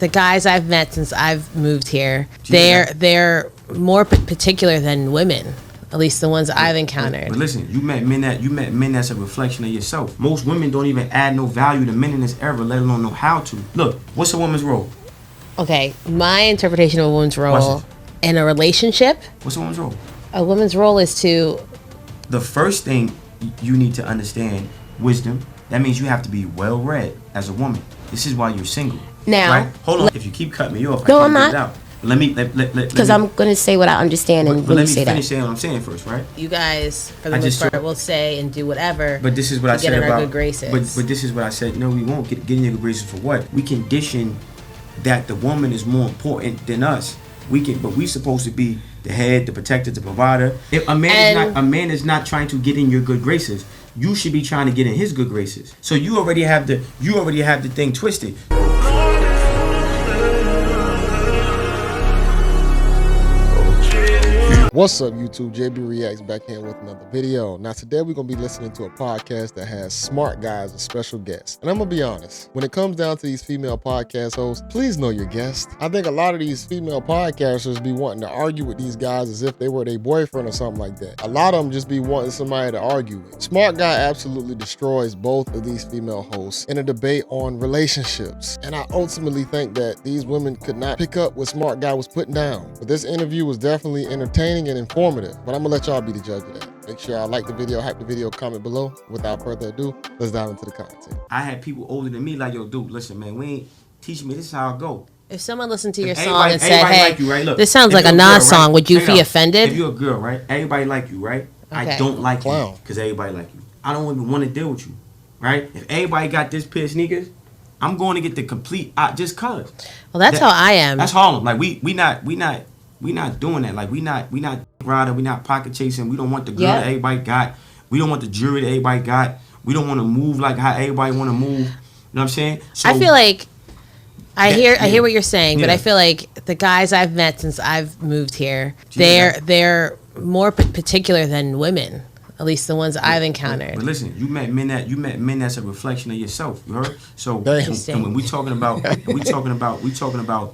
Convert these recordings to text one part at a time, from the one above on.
The guys I've met since I've moved here, they're more particular than women. At least the ones I've encountered. But listen, you met men that's a reflection of yourself. Most women don't even add no value to men in this era, let alone know how to. Look, what's a woman's role? Okay, my interpretation of a woman's role in a relationship. What's a woman's role? A woman's role is to. The first thing you need to understand, wisdom. That means you have to be well read as a woman. This is why you're single. Now, right? Hold on. If you keep cutting me off, no, I I'm can't not. get it out. Because I'm going to say what I understand and let me say that. finish saying what I'm saying first, right? You guys, for the most part, will say and do whatever. But this is what I said about good graces. But this is what I said. No, we won't get in your good graces for what? We condition that the woman is more important than us. But we supposed to be the head, the protector, the provider. If a man is not trying to get in your good graces, you should be trying to get in his good graces. So you already have the thing twisted. What's up, YouTube? JayBReacts back here with another video. Now today we're gonna be listening to a podcast that has smart guys as special guests. And I'm gonna be honest, when it comes down to these female podcast hosts, please know your guest. I think a lot of these female podcasters be wanting to argue with these guys as if they were their boyfriend or something like that. A lot of them just be wanting somebody to argue with. Smart Guy absolutely destroys both of these female hosts in a debate on relationships. And I ultimately think that these women could not pick up what Smart Guy was putting down. But this interview was definitely entertaining and informative, but I'm gonna let y'all be the judge of that. Make sure y'all like the video, hype the video, comment below. Without further ado, let's dive into the content. I had people older than me like, yo, dude, listen, man, we ain't teaching me. This is how I go. If someone listened to your song and said, "Hey, like you, right? Look, this sounds like a Nas song," would you be offended? If you're a girl, right? Everybody like you, right? Okay. I don't like you because everybody like you. I don't even want to deal with you, right? If everybody got this pair of sneakers, I'm going to get the complete just cause. Well, that's how I am. That's Harlem. Like we not doing that. Like we not rider. We not pocket chasing. We don't want the girl that everybody got. We don't want the jewelry that everybody got. We don't want to move like how everybody want to move. You know what I'm saying? So, I feel like I hear what you're saying, but I feel like the guys I've met since I've moved here, they're more particular than women. At least the ones I've encountered. But listen, you met men that's a reflection of yourself. You heard? So and when we talking about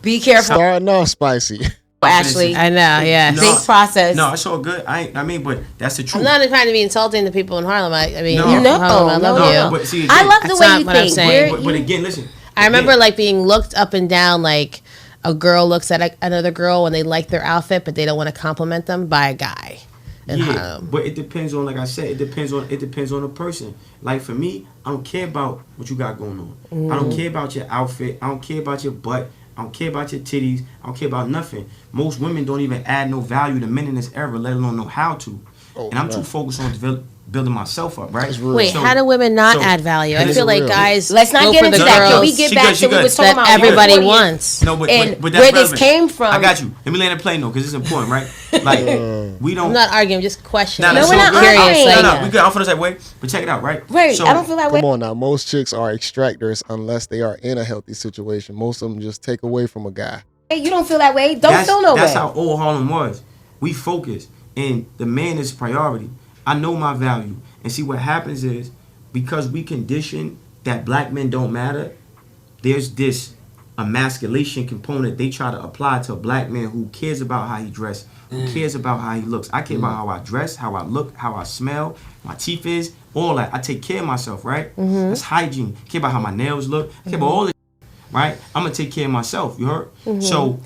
be careful. Starting off spicy. Ashley, I know, yeah. Think process. No, it's all good. I mean, but that's the truth. I'm not trying to be insulting to people in Harlem. I mean, Harlem, I love you. But see, again, I love the way you think. But again, listen. I remember like being looked up and down, like a girl looks at another girl when they like their outfit, but they don't want to compliment them by a guy. But it depends on, like I said, it depends on the person. Like for me, I don't care about what you got going on. Mm-hmm. I don't care about your outfit. I don't care about your butt. I don't care about your titties. I don't care about nothing. Most women don't even add no value to men in this era, let alone know how to. And I'm too focused on building myself up, right? Wait, how do women not add value? I feel like guys. Let's not get into that. Can we get back to what we was talking about? Everybody wants. No, but that's where relevant. This came from. I got you. Let me land a plane though, because it's important, right? Like we don't. I'm not arguing. I'm just questioning. No, we're not arguing. No, we good. I don't feel that way. But check it out, right? Right. I don't feel that way. Come on now. Most chicks are extractors unless they are in a healthy situation. Most of them just take away from a guy. Hey, you don't feel that way. Don't feel no way. That's how old Harlem was. We focus, and the man is priority. I know my value. And see, what happens is, because we condition that black men don't matter, there's this emasculation component they try to apply to a black man who cares about how he dressed, who cares about how he looks. I care about how I dress, how I look, how I smell, my teeth is, all that. I take care of myself, right? Mm-hmm. That's hygiene. I care about how my nails look. I care about all this, right? I'm gonna take care of myself. You heard? Mm-hmm. So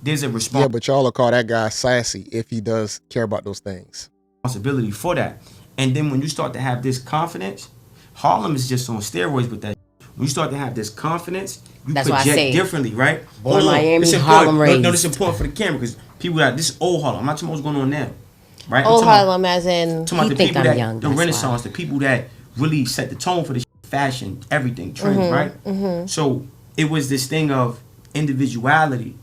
there's a response. Yeah, but y'all will call that guy sassy if he does care about those things. Responsibility for that. And then when you start to have this confidence, Harlem is just on steroids with that. When you start to have this confidence, you project differently, right? Born Miami, Harlem raised. No, this is important for the camera because people got this old Harlem. I'm not talking about what's going on now, right? Old Harlem, as in talking about the people that the Renaissance, the people that really set the tone for the fashion, everything, trends, right? Mm-hmm. So it was this thing of individuality,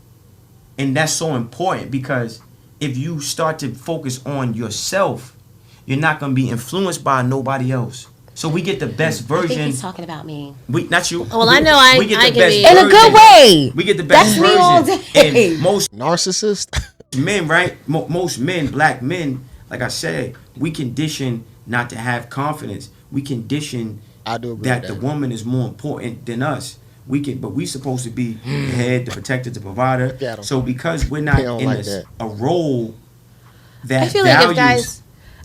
and that's so important because if you start to focus on yourself, you're not going to be influenced by nobody else. So we get the best version. I think he's talking about me. Not you. Well, I know I get the best version. In a good way. We get the best version. That's me all day. And most narcissist men, right? Most men, black men, like I said, we condition not to have confidence. We condition that the woman is more important than us. we can, but we supposed to be the head, the protector, the provider. Got 'em. So because we're not They don't in like this, that. a role that I feel values, like if guys,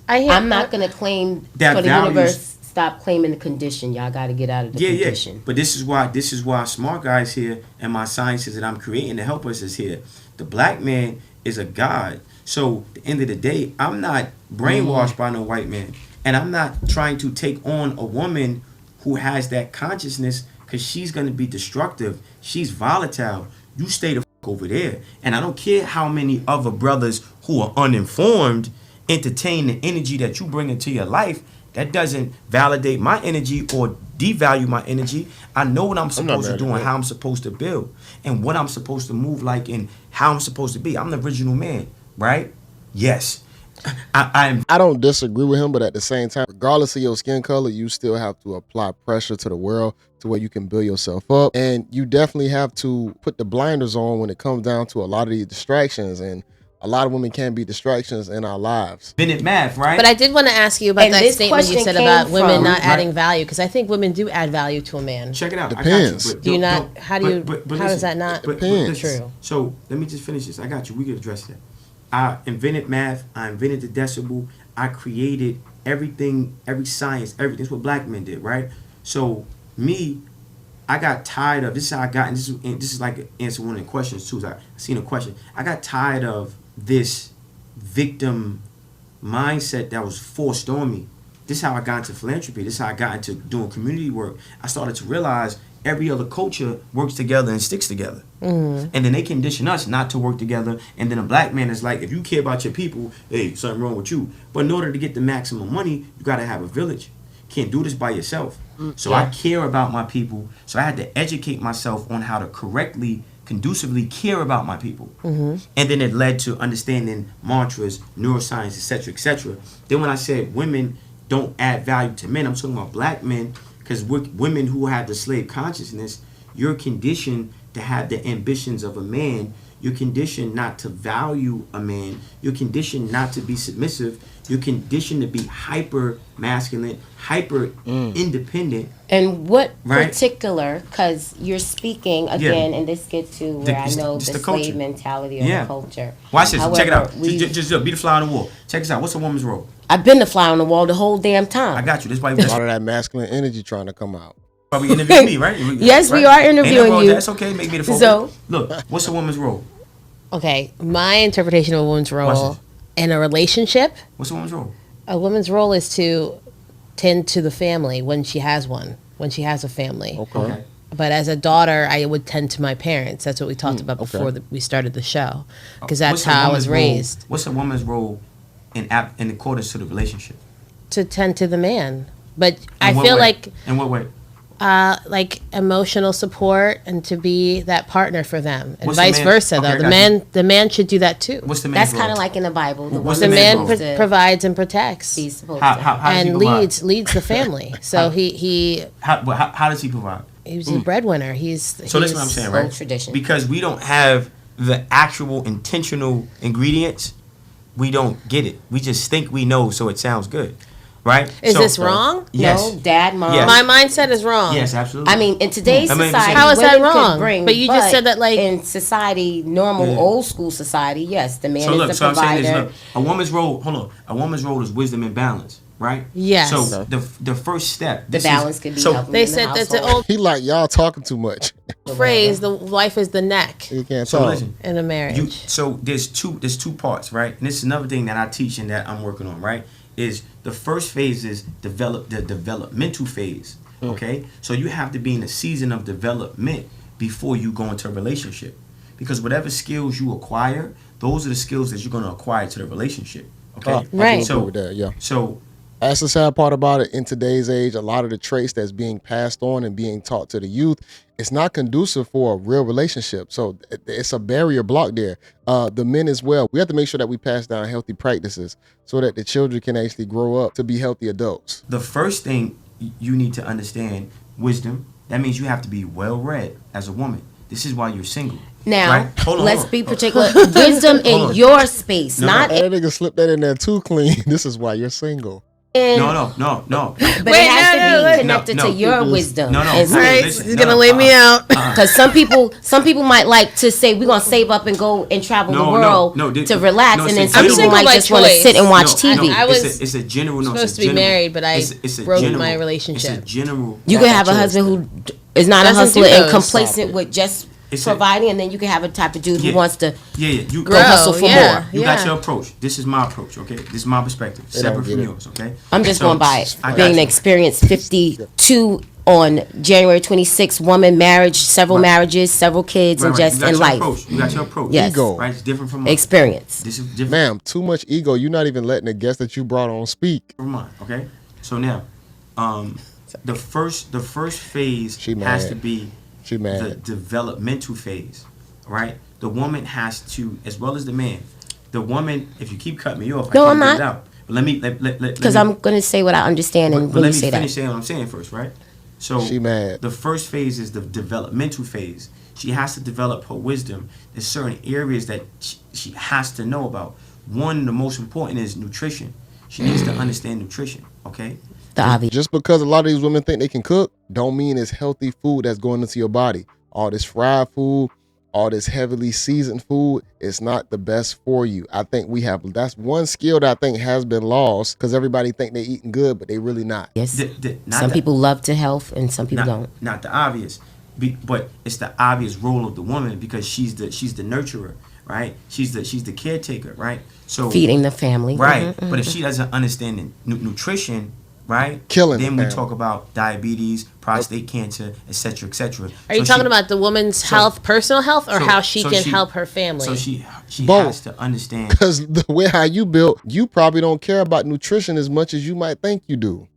I'm not gonna claim That for the values- universe. Stop claiming the condition. Y'all got to get out of the condition. But this is why smart guys here and my sciences that I'm creating to help us is here. The black man is a god. So at the end of the day, I'm not brainwashed by no white man, and I'm not trying to take on a woman who has that consciousness because she's gonna be destructive. She's volatile. You stay the fuck over there, and I don't care how many other brothers who are uninformed entertain the energy that you bring into your life. That doesn't validate my energy or devalue my energy. I know what I'm supposed to do and how I'm supposed to build and what I'm supposed to move like and how I'm supposed to be. I'm the original man, right? Yes. I don't disagree with him, but at the same time, regardless of your skin color, you still have to apply pressure to the world to where you can build yourself up. And you definitely have to put the blinders on when it comes down to a lot of these distractions. And a lot of women can be distractions in our lives. Bennett math, right? But I did want to ask you about And that this statement you question said came about women from- not Right. adding value, because I think women do add value to a man. Check it out. Depends. I got you. But Do you don't- not? How do you? but how does listen, that not? Depends. True. So let me just finish this. I got you. We can address that. I invented math. I invented the decibel. I created everything, every science, everything. That's what black men did, right? So me, I got tired of this. Is how I got, and this is like answer one of the questions too. I seen a question. I got tired of this victim mindset that was forced on me. This is how I got into philanthropy. This is how I got into doing community work. I started to realize every other culture works together and sticks together. And then they condition us not to work together. And then a black man is like, if you care about your people, hey, something wrong with you. But in order to get the maximum money, you got to have a village. Can't do this by yourself. So I care about my people. So I had to educate myself on how to correctly, conducively care about my people. And then it led to understanding mantras, neuroscience, etc., etc. Then when I said women don't add value to men, I'm talking about black men, because women who have the slave consciousness, you're conditioned to have the ambitions of a man. You're conditioned not to value a man. You're conditioned not to be submissive. You're conditioned to be hyper masculine, hyper independent. And what Right. particular, because you're speaking again, and this gets to where I know it's the the slave culture. mentality of the culture. Watch this. Check it out. However, Just be the fly on the wall. Check this out. What's a woman's role? I've been the fly on the wall the whole damn time. I got you. That's why A lot of that masculine energy trying to come out. we interviewing me, right? Yes, we are Ain't nothing interviewing wrong with you. that. That's okay. Make me the focus. So- Look, what's a woman's role? Okay, my interpretation of a woman's Watch role this. in a relationship, What's a woman's role? a woman's role is to tend to the family when she has one, when she has a family. Okay. But as a daughter, I would tend to my parents. That's what we talked about okay. before we started the show, because that's What's a how I woman's was raised. Role, what's a woman's role in accordance to the relationship? To tend to the man. But I In what feel way? like In what way? like emotional support and to be that partner for them, and What's the vice man- versa. okay, I Though got the man should do that too. What's the man's That's role? kind of like in the Bible. What's The the man man's role? provides and protects He's supposed How to. does he and provide? leads the family. So he How does he provide? was a breadwinner. He's So that's what I'm saying, right? old tradition. Because we don't have the actual intentional ingredients, we don't get it. We just think we know, so it sounds good, right? Is So- this wrong? Yes. No, dad, mom. Yes. My mindset is wrong. Yes, absolutely. I mean, in today's I mean, society, How is that women could wrong? bring, But you just said that, like- in society, normal Yeah. old school society, yes, the man So is look, the so I'm saying provider. this. Look, a woman's role. Hold on. A woman's role is wisdom and balance, right? Yes. So the first step. The this balance is, could be so helping They in the said that's the household. old He like, y'all talking too much. phrase, the wife is the neck You can't So talk. listen. in a marriage. So there's two parts, right? And this is another thing that I teach and that I'm working on, right? Is the first phase is the developmental phase. Okay? So you have to be in a season of development before you go into a relationship. Because whatever skills you acquire, those are the skills that you're gonna acquire to the relationship. Okay? I Right. can So- agree with that, yeah. So That's the sad part about it. In today's age, a lot of the traits that's being passed on and being taught to the youth, it's not conducive for a real relationship. So it's a barrier block there. The men as well. We have to make sure that we pass down healthy practices so that the children can actually grow up to be healthy adults. the first thing you need to understand, wisdom, that means you have to be well read as a woman. This is why you're single. Now, right? Hold on, let's hold on. be particular. Wisdom Hold in on. your space, No, not That nigga slipped that in there too clean. This is why you're single. No. But Wait, it has to be no, connected to your wisdom. No. And Right, Listen, he's gonna lay me out. because some people might like to say we're gonna save up and go and travel the world to relax, and then some people might just want to sit and watch TV. I was it's a general. supposed to be married, but I broke my relationship. It's a general. You can have a husband who is not a Doesn't hustler do and those. complacent with just providing, and then you can have a type of dude who wants to You go hustle for more. You got your approach. This is my approach, okay? This is my perspective, separate from yours, okay? I'm just going by I being an got you. experienced 52 on January 26th, woman, marriage, several marriages, several kids, and just in life. You got your approach. Yes. Ego. Right? It's different from mine. Experience. This is different Ma'am, too much ego. You're not even letting the guest that you brought on speak. from mine, okay? So now, the first phase She has mad. to be She mad. the developmental phase, right? The woman has to, as well as the man. The woman, if you keep cutting me off, No, I I'm can't get not. it out. But let me, Because I'm going to say what I understand, and but when let you me say finish that. saying what I'm saying first, right? So She mad. the first phase is the developmental phase. She has to develop her wisdom. There's certain areas that she has to know about. One, the most important is nutrition. She needs to understand nutrition, okay? The obvious. Just because a lot of these women think they can cook, don't mean it's healthy food that's going into your body. All this fried food, all this heavily seasoned food, it's not the best for you. I think that's one skill that I think has been lost because everybody think they eating good, but they really not. Yes. Some people love to health, and some people don't. Not the obvious, but it's the obvious role of the woman because she's the nurturer, right? She's the caretaker, right? So Feeding the family. right? But if she doesn't understand nutrition, right? Killing Then the we family. talk about diabetes, prostate cancer, etc., etc. Are you talking about the woman's health, personal health, or how she can help her family? So she Both. has to understand Because the way how you built, you probably don't care about nutrition as much as you might think you do.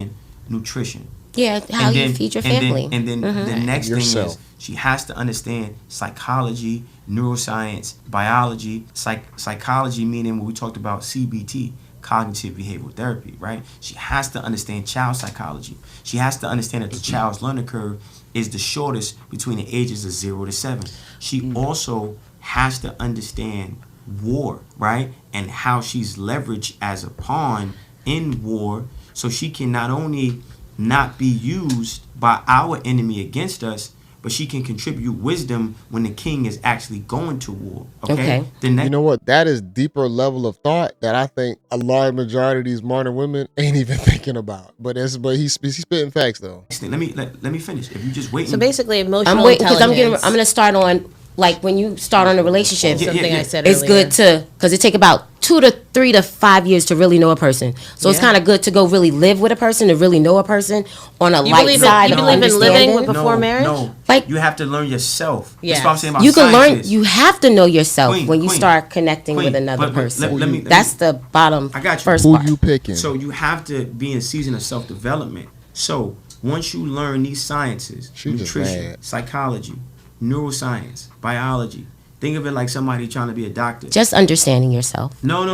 nutrition. Yeah, how you feed your family. And then the next thing Yourself. is she has to understand psychology, neuroscience, biology. Psychology meaning what we talked about, CBT, cognitive behavioral therapy, right? She has to understand child psychology. She has to understand that the child's learning curve is the shortest between the ages of 0 to 7. She also has to understand war, right? And how she's leveraged as a pawn in war, so she can not only not be used by our enemy against us, but she can contribute wisdom when the king is actually going to war. Okay. The next, You know what? That is deeper level of thought that I think a large majority of these modern women ain't even thinking about. But he's spitting facts though. let me finish. If you just wait. So basically, emotional I'm waiting because intelligence. I'm going to start on, like, when you start on a relationship, something I said it's earlier. good to, because it take about 2 to 3 to 5 years to really know a person. So it's Yeah. kind of good to go really live with a person, to really know a person on a You light believe side in of living understanding. with before marriage? No, Like- you have to learn yourself. Yes. That's what I'm saying about You can learn, scientists. you have to know yourself Queen, when you queen, start connecting queen. with another But person. let me- That's the bottom I got you. first Who part. you picking? So you have to be in a season of self-development. So once you learn these sciences, She just nutrition, mad. psychology, neuroscience, biology, think of it like somebody trying to be a doctor. Just understanding yourself. No.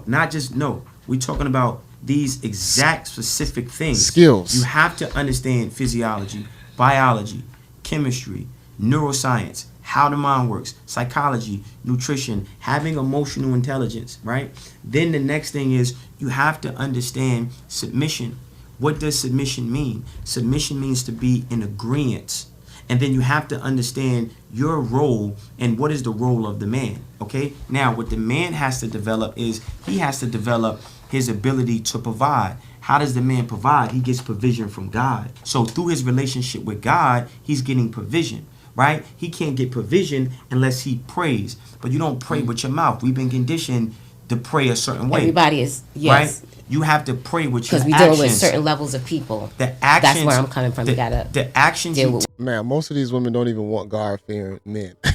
Not just no. We're talking about these exact specific things. Skills. You have to understand physiology, biology, chemistry, neuroscience, how the mind works, psychology, nutrition, having emotional intelligence, right? Then the next thing is you have to understand submission. What does submission mean? Submission means to be in agreement. And then you have to understand your role and what is the role of the man, okay? Now, what the man has to develop is he has to develop his ability to provide. How does the man provide? He gets provision from God. So through his relationship with God, he's getting provision, right? He can't get provision unless he prays. But you don't pray with your mouth. We've been conditioned to pray a certain way. Everybody is, yes. Right? You have to pray with your Because actions. we're dealing with certain levels of people. The actions. That's where I'm coming from. The, You gotta the actions deal you with Man, most of these women don't even want God-fearing men. what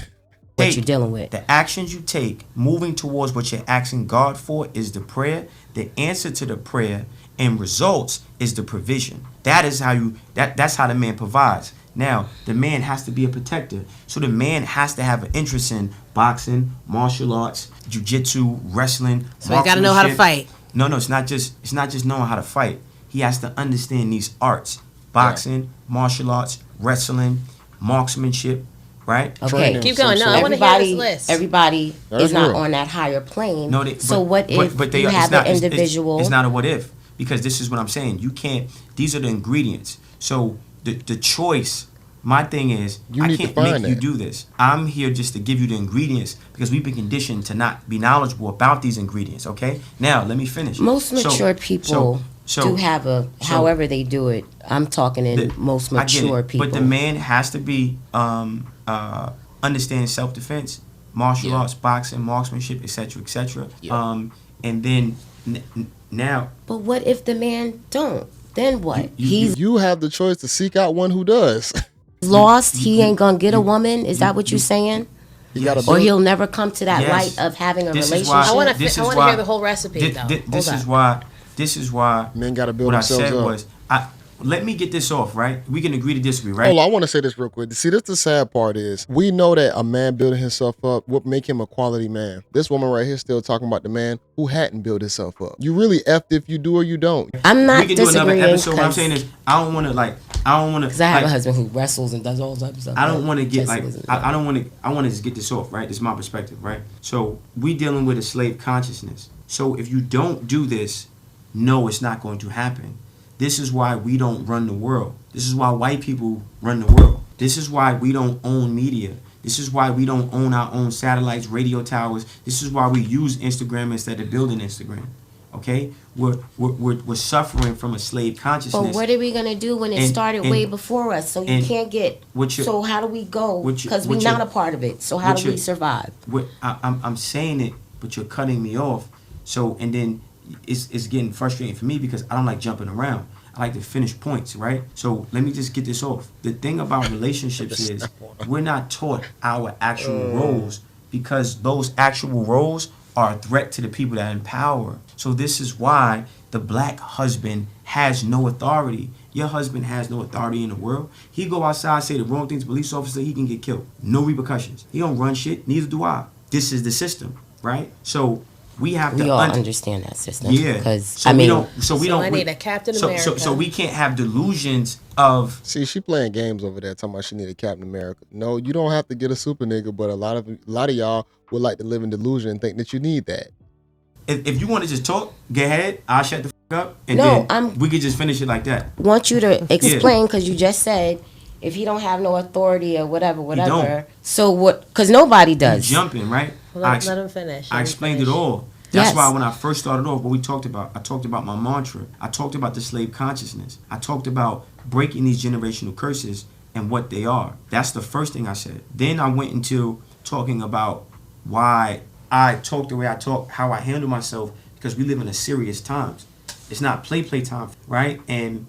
take, you're dealing with. the actions you take, moving towards what you're asking God for is the prayer. The answer to the prayer and results is the provision. That is how that's how the man provides. Now, the man has to be a protector. So the man has to have an interest in boxing, martial arts, jiu-jitsu, wrestling. So you gotta know how to fight. No, it's not just knowing how to fight. He has to understand these arts. Boxing, martial arts, wrestling, marksmanship, right? Okay. Training Keep of going. some No, I sort. want to hear this list. Everybody That's is not real. on that higher plane. No, so what if they you are- have it's not- an it's- individual? It's not a what if. because this is what I'm saying. You can't. These are the ingredients. So the choice. My thing is, I can't make you do this. I'm here just to give you the ingredients because we've been conditioned to not be knowledgeable about these ingredients, okay? Now, let me finish. Most mature people do have however they do it. I'm talking in most mature people. But the man has to be, understand self-defense, martial arts, boxing, marksmanship, etc., etc. And then now... But what if the man don't? Then what? You have the choice to seek out one who does. Lost, he ain't gonna get a woman. Is that what you're saying? Or he'll never come to that light of having a relationship. I want to hear the whole recipe though. This is why men gotta build themselves up. Let me get this off, right? We can agree to disagree, right? Hold on, I want to say this real quick. See, this the sad part is we know that a man building himself up would make him a quality man. This woman right here still talking about the man who hadn't built himself up. You really effed if you do or you don't. I'm not disagreeing. We can do another episode. What I'm saying is, I don't want to. Because I have a husband who wrestles and does all types of stuff. I don't want to get I want to just get this off, right? This is my perspective, right? So we dealing with a slave consciousness. So if you don't do this, no, it's not going to happen. This is why we don't run the world. This is why white people run the world. This is why we don't own media. This is why we don't own our own satellites, radio towers. This is why we use Instagram instead of building Instagram. Okay? We're suffering from a slave consciousness. But what are we gonna do when it started way before us? So you can't get. So how do we go? Because we're not a part of it. So how do we survive? I'm saying it, but you're cutting me off. So and then it's getting frustrating for me because I don't like jumping around. I like to finish points, right? So let me just get this off. The thing about relationships is we're not taught our actual roles because those actual roles are a threat to the people that empower. So this is why the black husband has no authority. Your husband has no authority in the world. He go outside, say the wrong thing to police officer, he can get killed. No repercussions. He don't run shit, neither do I. This is the system, right? So we have to all understand that system. Yeah. Because I need a Captain America. So we can't have delusions of. See, she playing games over there, talking about she need a Captain America. No, you don't have to get a super nigga, but a lot of y'all would like to live in delusion and think that you need that. If you want to just talk, go ahead. I'll shut the fuck up, and then we could just finish it like that. Want you to explain because you just said if he don't have no authority or whatever. So what? Because nobody does. You're jumping, right? Well, let him finish. I explained it all. That's why when I first started off, what we talked about, I talked about my mantra. I talked about the slave consciousness. I talked about breaking these generational curses and what they are. That's the first thing I said. Then I went into talking about why I talk the way I talk, how I handle myself, because we live in a serious times. It's not play time, right? And,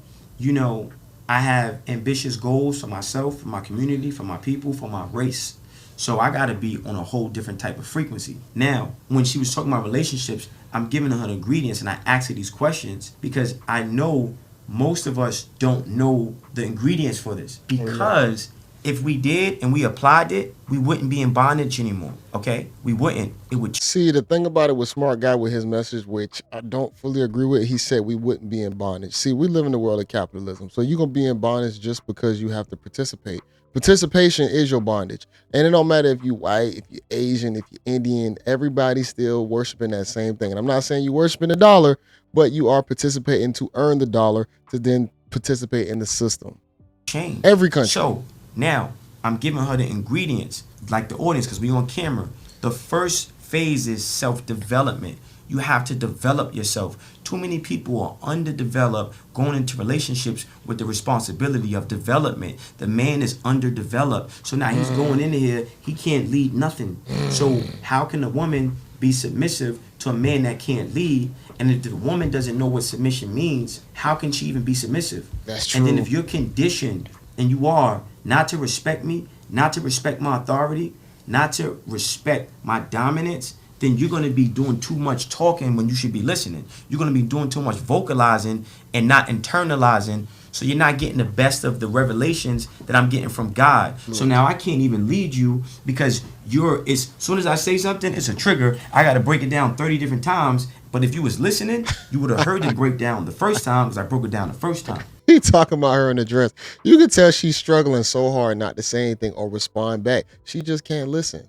I have ambitious goals for myself, for my community, for my people, for my race. So I got to be on a whole different type of frequency. Now, when she was talking about relationships, I'm giving her the ingredients and I ask her these questions because I know most of us don't know the ingredients for this. Because if we did and we applied it, we wouldn't be in bondage anymore, okay? We wouldn't. It would. See, the thing about it with Smart Guy with his message, which I don't fully agree with, he said we wouldn't be in bondage. See, we live in the world of capitalism. So you're going to be in bondage just because you have to participate. Participation is your bondage. And it don't matter if you white, if you're Asian, if you're Indian, everybody's still worshiping that same thing. And I'm not saying you're worshiping the dollar, but you are participating to earn the dollar to then participate in the system. Change. Every country. So now I'm giving her the ingredients, like the audience, because we on camera. The first phase is self-development. You have to develop yourself. Too many people are underdeveloped, going into relationships with the responsibility of development. The man is underdeveloped. So now he's going into here, he can't lead nothing. So how can a woman be submissive to a man that can't lead? And if the woman doesn't know what submission means, how can she even be submissive? That's true. And then if you're conditioned, and you are, not to respect me, not to respect my authority, not to respect my dominance, then you're going to be doing too much talking when you should be listening. You're going to be doing too much vocalizing and not internalizing. So you're not getting the best of the revelations that I'm getting from God. So now I can't even lead you because as soon as I say something, it's a trigger. I got to break it down 30 different times. But if you was listening, you would have heard it break down the first time because I broke it down the first time. He talking about her in the dress. You can tell she's struggling so hard not to say anything or respond back. She just can't listen.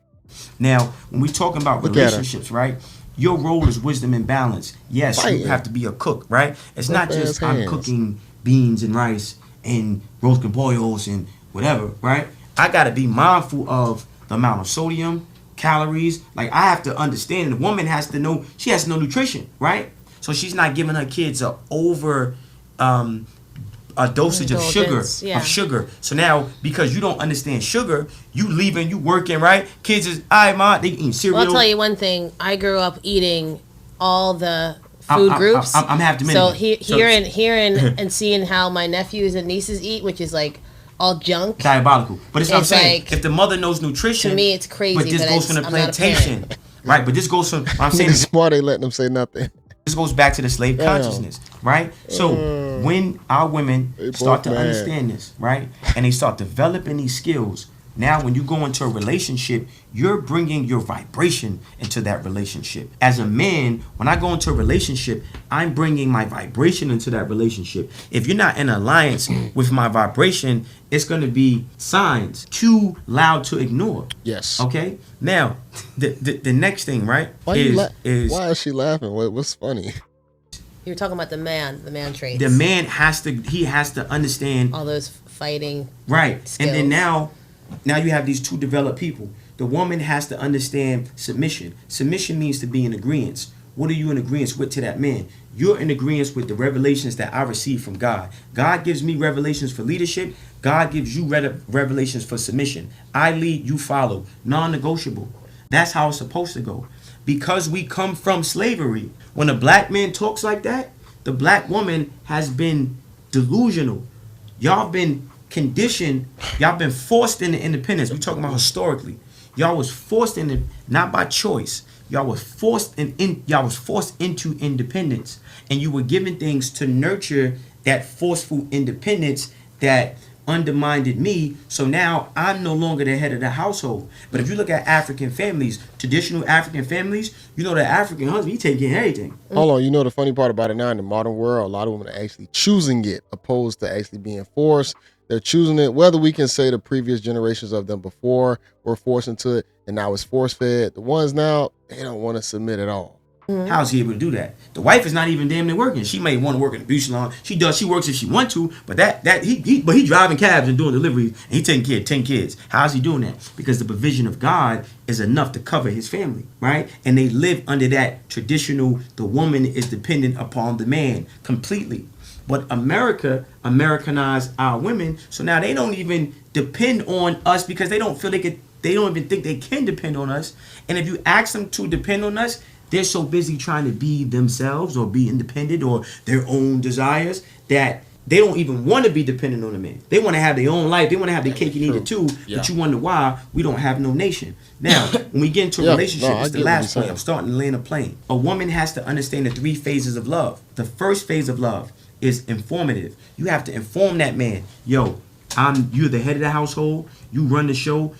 Now, when we talking about relationships, right? your role is wisdom and balance. Yes, Fighting. you have to be a cook, right? It's not just hands. I'm cooking beans and rice and roasting boils and whatever, right? I got to be mindful of the amount of sodium, calories. Like, I have to understand, the woman has to know, she has to know nutrition, right? So she's not giving her kids a dosage of sugar. So now, because you don't understand sugar, you leaving, you working, right? Kids is, all right, ma, they eating cereal. Well, I'll tell you one thing. I grew up eating all the food groups. I'm half Dominican. So hearing and seeing how my nephews and nieces eat, which is like all junk. Diabolical. But it's what I'm saying. Like, if the mother knows nutrition. To me, it's crazy. But this goes from the plantation. Right? But this goes from, I'm saying. Why they letting them say nothing? This goes back to the slave consciousness, right? So when our women start to understand this, right, and they start developing these skills, now when you go into a relationship, you're bringing your vibration into that relationship. As a man, when I go into a relationship, I'm bringing my vibration into that relationship. If you're not in alliance with my vibration, it's going to be signs too loud to ignore. Yes. Okay? Now, the next thing, right, why is she laughing? What's funny? You're talking about the man traits. The man has to understand all those fighting. Right. Skills. And then now you have these two developed people. The woman has to understand submission. Submission means to be in agreement. What are you in agreement with to that man? You're in agreement with the revelations that I received from God. God gives me revelations for leadership. God gives you revelations for submission. I lead, you follow. Non-negotiable. That's how it's supposed to go. Because we come from slavery. When a black man talks like that, the black woman has been delusional. Y'all been conditioned. Y'all been forced into independence. We talking about historically. Y'all was forced into, not by choice. Y'all was forced into independence, and you were given things to nurture that forceful independence that undermined me. So now I'm no longer the head of the household. But if you look at African families, traditional African families, you know the African husband, he taking everything. Hold on, you know the funny part about it now in the modern world, a lot of women are actually choosing it opposed to actually being forced. They're choosing it, whether we can say the previous generations of them before were forced into it and now it's force fed. The ones now, they don't want to submit at all. How's he able to do that? The wife is not even damn near working. She may want to work in a beauty salon. She works if she want to, but he driving cabs and doing deliveries and he taking 10 kids. How's he doing that? Because the provision of God is enough to cover his family, right? And they live under that traditional, the woman is dependent upon the man completely. But America Americanized our women, so now they don't even depend on us because they don't feel they don't even think they can depend on us. And if you ask them to depend on us, they're so busy trying to be themselves or be independent or their own desires that they don't even want to be dependent on a man. They want to have their own life. They want to have their cake and eat it too. Yeah. But you wonder why we don't have no nation. Now, when we get into a relationship, it's the last point. I'm starting to land a plane. A woman has to understand the 3 phases of love. The first phase of love is informative. You have to inform that man. Yo, you're the head of the household. You run the show.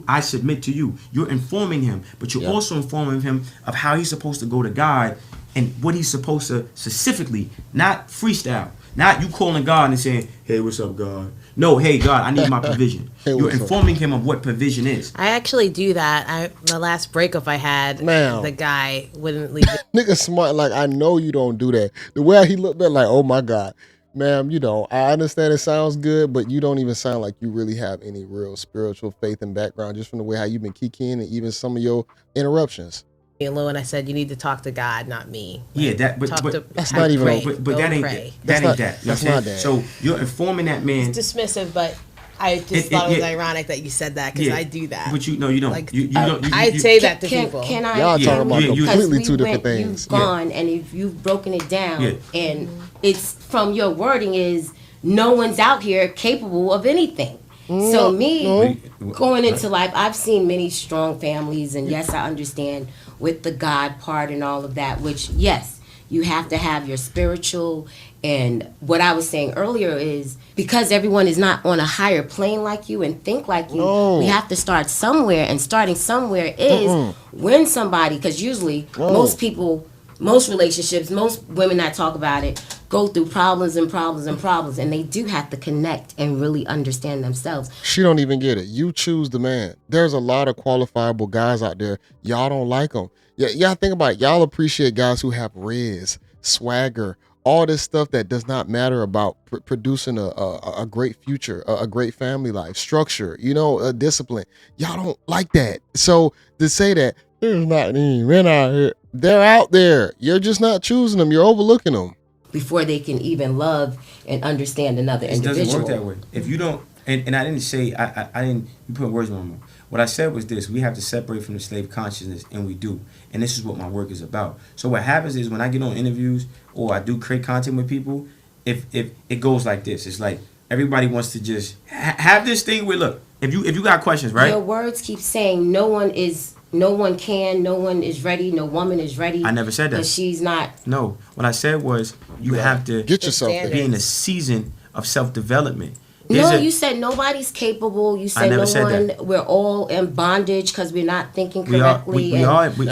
I submit to you. You're informing him, but you're also informing him of how he's supposed to go to God and what he's supposed to specifically, not freestyle. Not you calling God and saying, hey, what's up, God? No, hey, God, I need my provision. You're informing him of what provision is. I actually do that. The last breakup I had, the guy wouldn't leave it. Nigga smart, like, I know you don't do that. The way he looked at, like, oh my God. Ma'am, you don't. I understand it sounds good, but you don't even sound like you really have any real spiritual faith and background, just from the way how you've been kikiing and even some of your interruptions. And I said, you need to talk to God, not me. Yeah, but that's not even. But that ain't that. That's not that. So you're informing that man. It's dismissive, but I just thought it was ironic that you said that because I do that. But you don't. Like, you don't. I say that to people. Can I? Y'all talking about completely two different things. You've gone and if you've broken it down, and it's from your wording is no one's out here capable of anything. So going into life, I've seen many strong families, and yes, I understand with the God part and all of that, which yes, you have to have your spiritual. And what I was saying earlier is because everyone is not on a higher plane like you and think like you, we have to start somewhere, and starting somewhere is when somebody, because usually most relationships, most women that talk about it go through problems and problems and problems, and they do have to connect and really understand themselves. She don't even get it. You choose the man. There's a lot of qualifiable guys out there. Y'all don't like them. Yeah, y'all think about it. Y'all appreciate guys who have riz, swagger, all this stuff that does not matter about producing a great future, a great family life, structure, a discipline. Y'all don't like that. So to say that there's not any men out here, they're out there. You're just not choosing them. You're overlooking them. Before they can even love and understand another individual. It doesn't work that way. If you don't, and I didn't say, I didn't, you put words in my mouth. What I said was this: we have to separate from the slave consciousness, and we do. And this is what my work is about. So what happens is when I get on interviews or I do create content with people, if it goes like this, it's like everybody wants to just have this thing where, look, if you got questions, right? Your words keep saying no one can, no one is ready, no woman is ready. I never said that. Because she's not. No, what I said was you have to get yourself be in a season of self-development. You said nobody's capable. You said that. We're all in bondage because we're not thinking correctly.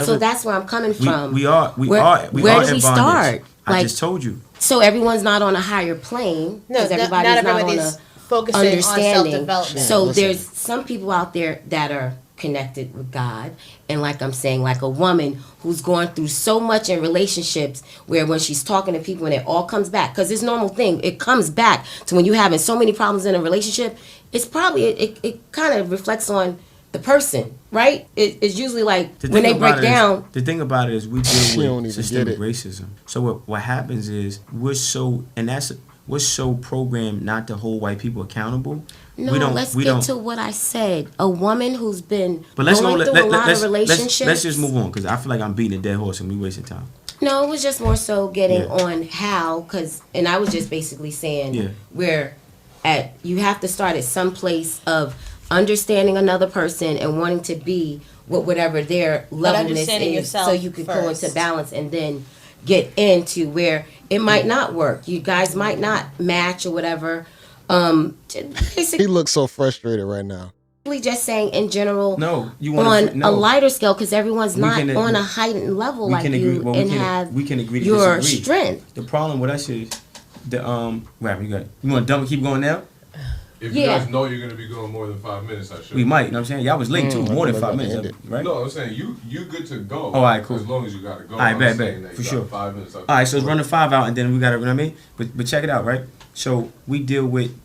So that's where I'm coming from. Where do we start? I just told you. So everyone's not on a higher plane because everybody's not on a focusing understanding. On self-development. So there's some people out there that are connected with God, and like I'm saying, like a woman who's going through so much in relationships where when she's talking to people and it all comes back, because it's a normal thing, it comes back to when you're having so many problems in a relationship, it's probably it kind of reflects on the person, right? It's usually like when they break down. The thing about it is we deal with systemic racism. So what happens is we're so programmed not to hold white people accountable. No, let's get to what I said. A woman who's been going through a lot of relationships. Let's just move on, because I feel like I'm beating a dead horse and we wasting time. No, it was just more so getting on how, and I was just basically saying you have to start at some place of understanding another person and wanting to be whatever their loveliness is, so you can go into balance and then get into where it might not work. You guys might not match or whatever. He looks so frustrated right now. Just saying in general, a lighter scale, because everyone's not on a heightened level like you we can agree to your disagree. Strength. The problem with us is you want to keep going now? If you guys know you're going to be going more than 5 minutes, I should. We might, you know what I'm saying? Y'all was late too, more than 5 minutes, right? No, I'm saying you good to go. Oh, all right, cool. As long as you got to go. All right, bet, for sure. 5 minutes. All right, so it's running 5 out, and then we got to, you know what I mean? But check it out, right? So we deal with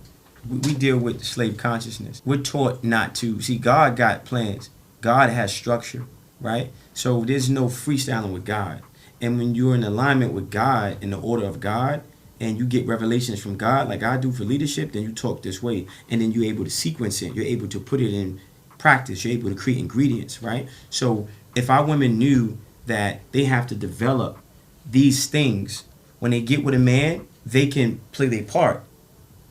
slave consciousness. We're taught not to. See, God got plans. God has structure, right? So there's no freestyling with God. And when you're in alignment with God, in the order of God, and you get revelations from God like I do for leadership, then you talk this way. And then you're able to sequence it. You're able to put it in practice. You're able to create ingredients, right? So if our women knew that they have to develop these things, when they get with a man, they can play their part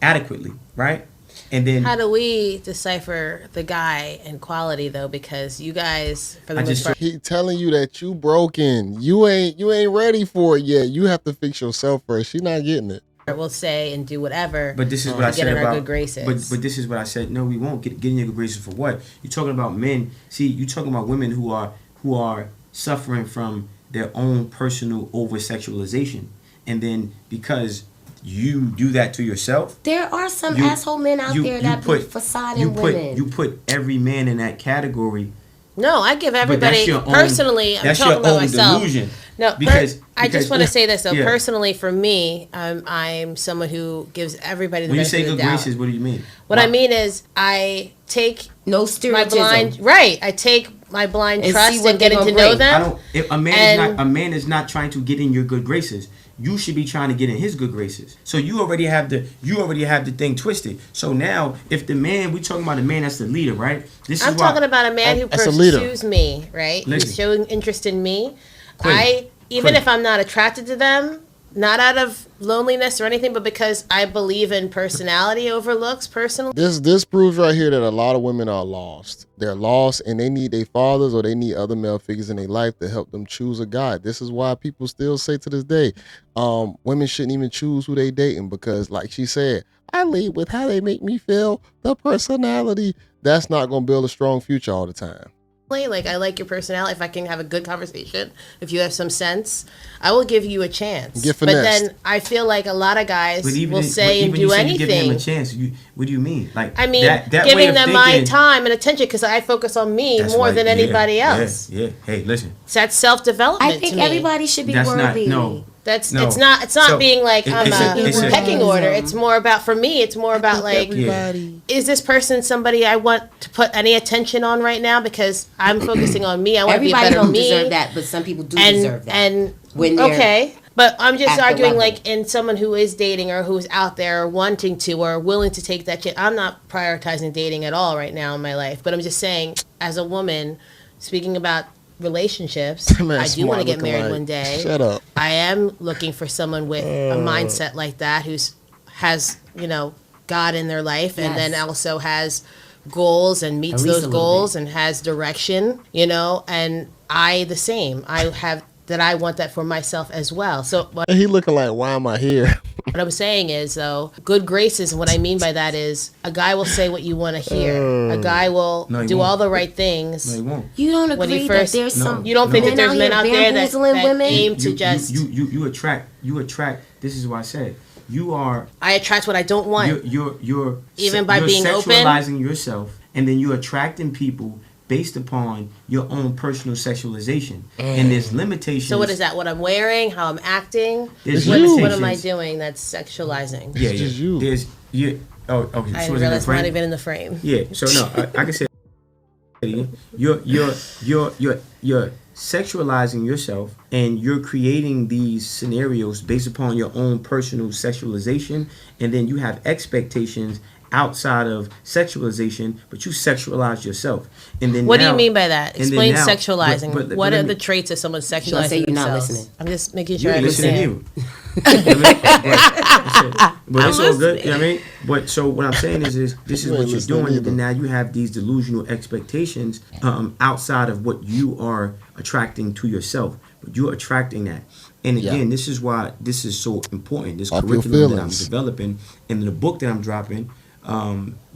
adequately, right? And then how do we decipher the guy and quality though? Because you guys, for the most part, he telling you that you broken. You ain't ready for it yet. You have to fix yourself first. She's not getting it. We'll say and do whatever. But this is what I said about good graces. But this is what I said. No, we won't get in your good graces for what? You're talking about men. See, you're talking about women who are suffering from their own personal over sexualization, and then because you do that to yourself. There are some asshole men out there that be facading women. You put every man in that category. No, I give everybody personally. I'm talking about myself. Delusion. No, because I just want to say this though. Yeah. Personally, for me, I'm someone who gives everybody the benefit of the doubt. When you say good graces, what do you mean? What I mean is I take no stereotypes. I take my blind trust and getting to know them. A man is not trying to get in your good graces. You should be trying to get in his good graces. So you already have the thing twisted. So now, if the man, we talking about a man that's the leader, right? I'm talking about a man who pursues me, right? Listen. He's showing interest in me. If I'm not attracted to them, not out of loneliness or anything, but because I believe in personality over looks personally. This proves right here that a lot of women are lost. They're lost and they need their fathers or they need other male figures in their life to help them choose a guy. This is why people still say to this day, women shouldn't even choose who they dating, because like she said, I lead with how they make me feel, the personality. That's not going to build a strong future all the time. Like, I like your personality. If I can have a good conversation, if you have some sense, I will give you a chance. Get but finessed. then I feel like a lot of guys will say and you do said anything. You giving them a chance. What do you mean? Like, I mean, that way giving of them my thinking, time and attention because I focus on me that's more why- than anybody else. Yeah. Hey, listen. So that's self-development. I think to me. everybody should be That's worthy. no. It's No. not So, being like I'm it's a a- pecking order. It's more about, for me, it's more about like, is this person somebody I want to put any attention on right now because I'm focusing on me. I want to be a Everybody better don't me. deserve that, but some people do and deserve that. and when they're okay, but I'm just at the arguing level. like in someone who is dating or who's out there or wanting to or willing to take that chance. I'm not prioritizing dating at all right now in my life, but I'm just saying as a woman, speaking about relationships, Man, I do want to smart get looking married like- one day. Shut up. I am looking for someone with a mindset like that has God in their life and then Yes. also has goals and meets At least those a little goals bit. and has direction, and I the same. I want that for myself as well. So what And he looking like, why am I here? I'm saying is, though, good graces, and what I mean by that is a guy will say what you want to hear. A guy will No, he do won't. all the right things. No, he won't. you don't When he agree first- that there's No. some You don't think No. that there's men out there that bamboozling women? aim to just... You attract. This is what I said. You are. I attract what I don't want. You're Even by you're being open? sexualizing yourself, and then you're attracting people based upon your own personal sexualization, and there's limitations. So what is that? What I'm wearing? How I'm acting? There's What limitations. am I doing that's sexualizing? Yeah, It's just you. There's you. Oh, okay. I So didn't it's in the realize it's not frame? even in the frame. Yeah. So no, I can say it again. You're sexualizing yourself, and you're creating these scenarios based upon your own personal sexualization, and then you have expectations outside of sexualization, but you sexualize yourself. And then What do now- you mean by that? and then Explain now- sexualizing. but What let are me- the traits of someone gonna say sexualizing you're not themselves? listening. I'm just making You sure I ain't listening understand. either. You know what I mean? But it's all good. listening. You know what I mean? But so what I'm saying is this is You what ain't you're listening doing, either. and now you have these delusional expectations outside of what you are attracting to yourself. But you're attracting that. And again, this is why this is so important. This Off your curriculum that I'm feelings. developing and the book that I'm dropping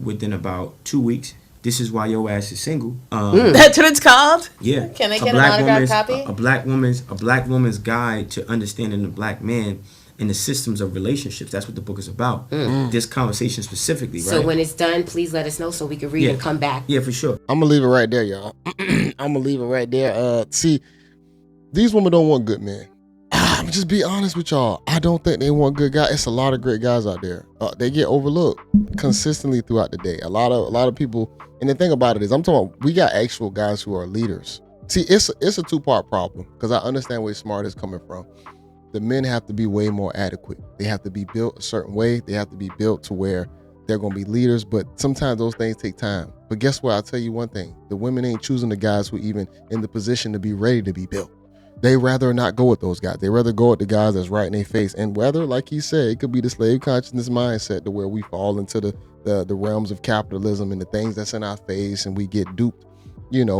within about 2 weeks. This is why your ass is single. That's what it's called? Yeah. Can I A get an black autographed woman's- copy? A black woman's guide to understanding the black man and the systems of relationships. That's what the book is about. This conversation specifically, right? So when it's done, please let us know so we can read and come back. Yeah, for sure. I'm gonna leave it right there, y'all. I'm gonna leave it right there. See, these women don't want good men. I'm just be honest with y'all. I don't think they want good guys. It's a lot of great guys out there. They get overlooked consistently throughout the day. A lot of people. And the thing about it is, I'm talking about, we got actual guys who are leaders. See, it's a two-part problem because I understand where Smart is coming from. The men have to be way more adequate. They have to be built a certain way. They have to be built to where they're going to be leaders, but sometimes those things take time. But guess what? I'll tell you one thing. The women ain't choosing the guys who even in the position to be ready to be built. They rather not go with those guys. They rather go with the guys that's right in their face. And whether, like he said, it could be the slave consciousness mindset to where we fall into the realms of capitalism and the things that's in our face and we get duped,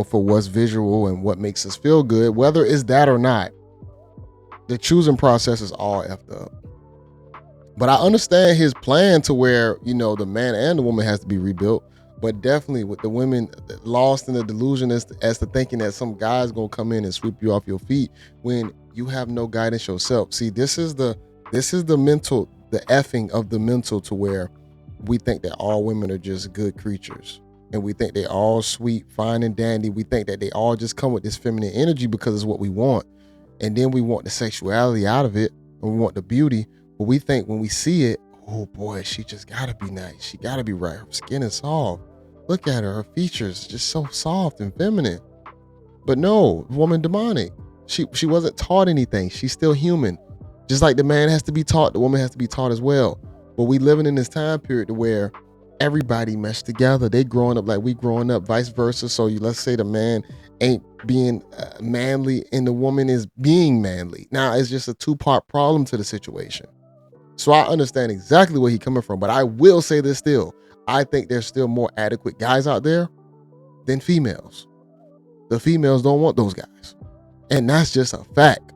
for what's visual and what makes us feel good. Whether it's that or not, the choosing process is all effed up. But I understand his plan to where, the man and the woman has to be rebuilt. But definitely with the women lost in the delusion as to thinking that some guy's gonna come in and sweep you off your feet when you have no guidance yourself. See, this is the mental, the effing of the mental to where we think that all women are just good creatures. And we think they all sweet, fine and dandy. We think that they all just come with this feminine energy because it's what we want. And then we want the sexuality out of it and we want the beauty. But we think when we see it, oh boy, she just gotta be nice. She gotta be right. Her skin is soft. Look at her. Her features just so soft and feminine. But no, woman demonic. She wasn't taught anything. She's still human. Just like the man has to be taught, the woman has to be taught as well. But we living in this time period where everybody meshed together. They growing up like we growing up, vice versa. So let's say the man ain't being manly and the woman is being manly. Now it's just a two-part problem to the situation. So I understand exactly where he's coming from, but I will say this still. I think there's still more adequate guys out there than females. The females don't want those guys. And that's just a fact.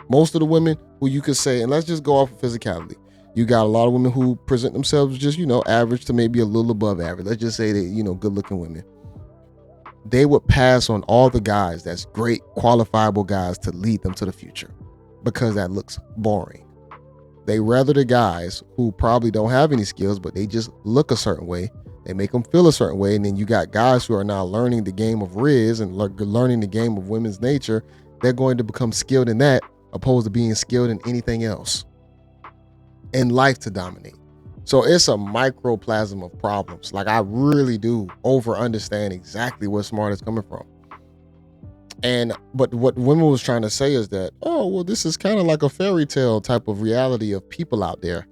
Most of the women who you could say, and let's just go off of physicality. You got a lot of women who present themselves just, average to maybe a little above average. Let's just say they, good looking women. they would pass on all the guys that's great, qualifiable guys to lead them to the future because that looks boring. They rather the guys who probably don't have any skills, but they just look a certain way. They make them feel a certain way. And then you got guys who are now learning the game of Riz and learning the game of women's nature. They're going to become skilled in that opposed to being skilled in anything else in life to dominate. So it's a microplasm of problems. Like, I really do over understand exactly where Smart is coming from. But what women was trying to say is that, oh, well, this is kind of like a fairy tale type of reality of people out there.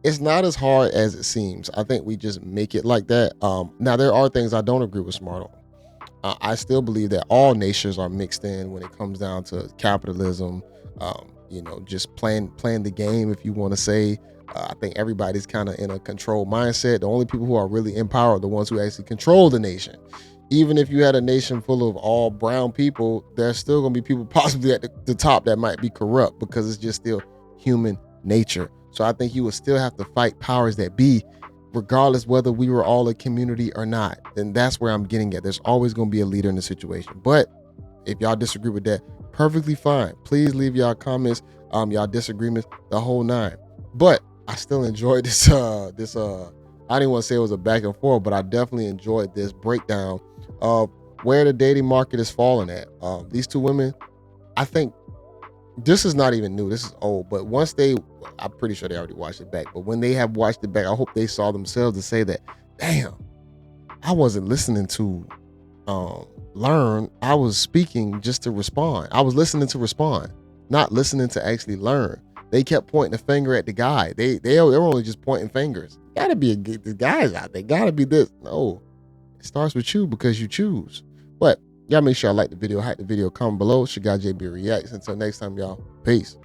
It's not as hard as it seems. I think we just make it like that. Now, there are things I don't agree with Smart on. I still believe that all nations are mixed in when it comes down to capitalism, just playing the game, if you want to say. I think everybody's kind of in a control mindset. The only people who are really in power are the ones who actually control the nation. Even if you had a nation full of all brown people, there's still going to be people possibly at the top that might be corrupt because it's just still human nature. So I think you would still have to fight powers that be, regardless whether we were all a community or not. And that's where I'm getting at. There's always going to be a leader in the situation. But if y'all disagree with that, perfectly fine. Please leave y'all comments, y'all disagreements, the whole nine. But I still enjoyed this. I didn't want to say it was a back and forth, but I definitely enjoyed this breakdown of where the dating market is falling at. These two women, I think this is not even new. This is old. But once I'm pretty sure they already watched it back. But when they have watched it back, I hope they saw themselves to say that, damn, I wasn't listening to learn. I was speaking just to respond. I was listening to respond, not listening to actually learn. They kept pointing the finger at the guy. They were only just pointing fingers. Gotta be the guys out there. Gotta be this. No, it starts with you because you choose. But y'all make sure I like the video, hype the video, comment below. It's your guy JayBReacts. Until next time, y'all. Peace.